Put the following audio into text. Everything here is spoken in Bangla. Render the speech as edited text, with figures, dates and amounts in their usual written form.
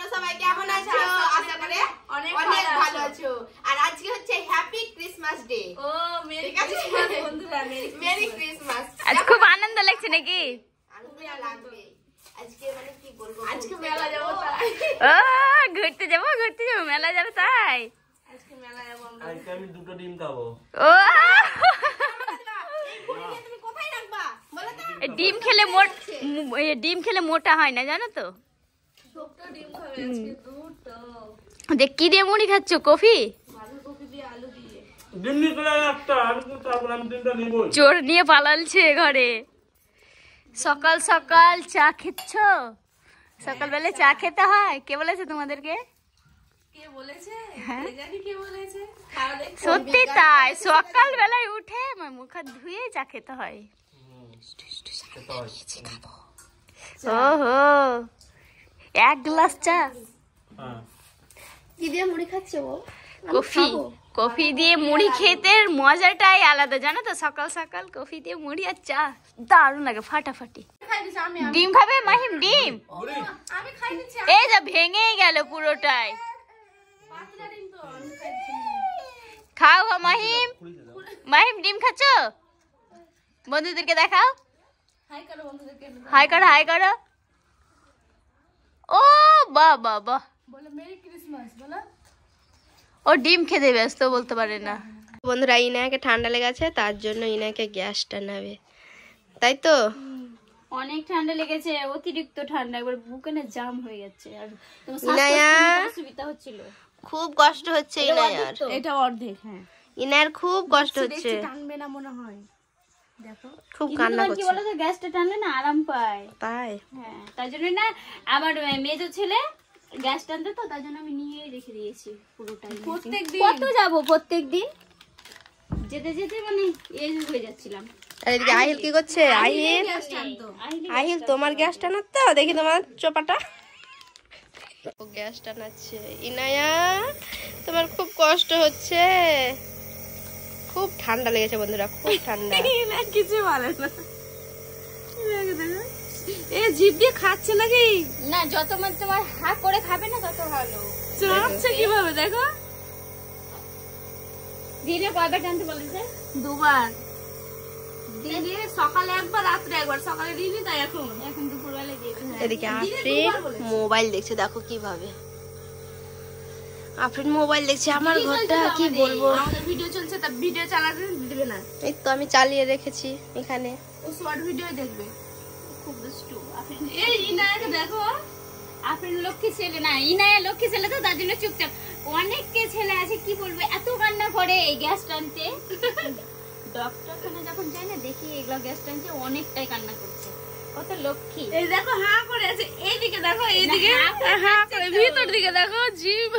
তোমরা সবাই কেমন আছো? আশা করি অনেক ভালো আছো। আর আজকে হচ্ছে হ্যাপি ক্রিসমাস ডে। ও মেরি ক্রিসমাস বন্ধুরা, মেরি ক্রিসমাস। আজ খুব আনন্দ লাগছে নাকি? আনন্দ লাগবে। আজকে মানে কি বলবো, আজকে মেলা যাব তাই। ও ঘুরতে যাবো মেলা যাবো তাই। আজকে মেলা যাব আমরা। আজকে আমি দুটো ডিম খাবো। ও তুমি কোথায় রাখবা বলো তো? ডিম খেলে মোটা হয় না জানো তো? দুটো ডিম খাবে আজকে, দুটো। দেখ কি দিয়ে মুড়ি খাচ্ছ? কফি? বাঁধাকপি দিয়ে আলু দিয়ে। ডিম নিয়ে চলে একটা, আমি তো খাবো না, আমি ডিমটা নিবই। চোর নিয়ে পালালছে ঘরে। সকাল সকাল চা খেচ্ছ? সকালবেলা চা খেতে হয়? কে বলেছে তোমাদেরকে? কে বলেছে? কে জানি কে বলেছে? খাওয়া দেখো। সত্যি তাই, সকাল বেলায় উঠে মুখ হাত ধুয়ে চা খেতে হয়। ওহো, এক গ্লাস চা হ্যাঁ। কি দিয়ে মুড়ি খাচ্ছে ও? কফি দিয়ে মুড়ি খেতে মজাটাই আলাদা জানো তো? সকাল সকাল কফি দিয়ে মুড়ি আর চা দারুণ লাগে, ফাটাফাটি। খাই দিছি আমি। ডিম খাবে মাহিম? ডিম আমি খাই দিচ্ছি। এই যা ভেঙেই গেল পুরোটাই। পাতলা ডিম তো আমি খাই দিচ্ছি। খাও মাহিম। মাহিম ডিম খাচ্ছ? বন্ধুদেরকে দেখাও, হাই করো বন্ধুদেরকে। হাই করো, হাই করো। ও বাহ বাহ বাহ। বলো মেরি ক্রিসমাস বলো। ও ডিম খেতে ব্যস্ত, বলতে পারে না। বন্ধুরা, ইনাকে ঠান্ডা লেগেছে, তার জন্য ইনাকে গ্যাস টানাবে, তাই তো? অনেক ঠান্ডা লেগেছে, অতিরিক্ত ঠান্ডা, একবার বুকে না জাম হয়ে যাচ্ছে। আর ইনায়া অসুবিধা হচ্ছিল, খুব কষ্ট হচ্ছে ইনায়ার। এটা অর্ধেক। হ্যাঁ, ইনার খুব কষ্ট হচ্ছে, টানবে না মনে হয়। দেখো খুব কান্না কি করছে। বলো তো, গ্যাসটা টানলে না আরাম পায়। তাই হ্যাঁ, তার জন্য না আমার মেজো ছেলে গ্যাস টানতে, তো তার জন্য আমি নিয়েই রেখে দিয়েছি পুরোটাই। প্রত্যেকদিন কত যাবো প্রত্যেকদিন, যেতে যেতে মানে এই হয়ে যাচ্ছিলাম। আর এদিকে আহিল কি করছে? আহিল, আহিল তোমার গ্যাস টানার তো দেখি, তোমার চোপাটা ও গ্যাস টানাচ্ছে। ইনায়া তোমার খুব কষ্ট হচ্ছে, খুব ঠান্ডা লেগেছে বন্ধুরা, খুব ঠান্ডা। না কিছু বলে না। এ জিভ দিয়ে খাচ্ছে নাকি? না, যত মানে তোমার হাত করে খাবে না তত ভালো। চাপছে কিভাবে দেখো। দিনে কয়বার টানতে বলেছে? দুবার। দিনে সকালে একবার, রাত্রে একবার। সকালে দিইনি তাই এখন দুপুরবেলা দিয়েছে। এদিকে আফরিন মোবাইল দেখছে, দেখো কিভাবে আফরিন মোবাইল দেখছে। আমার ঘরটা কি বলবো, আমাদের ভিডিও চলছে, তা ভিডিও চালাতে দিবে না। এই তো আমি চালিয়ে রেখেছি এখানে। ও শর্ট ভিডিও দেখবে। খুব দুষ্টু আফরিন। এই ইনায়াকে দেখো, আফরিন লক্ষ্মী ছেলে না, ইনায়া লক্ষ্মী ছেলে, তো তার জন্য চুপচাপ। অনেককে ছেলে আছে কি বলবো, এত কান্না করে এই গ্যাস টানতে। ডক্টর খানে যখন যাই না, দেখি এগুলো গ্যাস টানতে অনেকটাই কান্না করছে। কত লক্ষ্মী। এই দেখো হা করে আছে। এইদিকে দেখো, এইদিকে হা করে, ভিতর দিকে দেখো জিভ।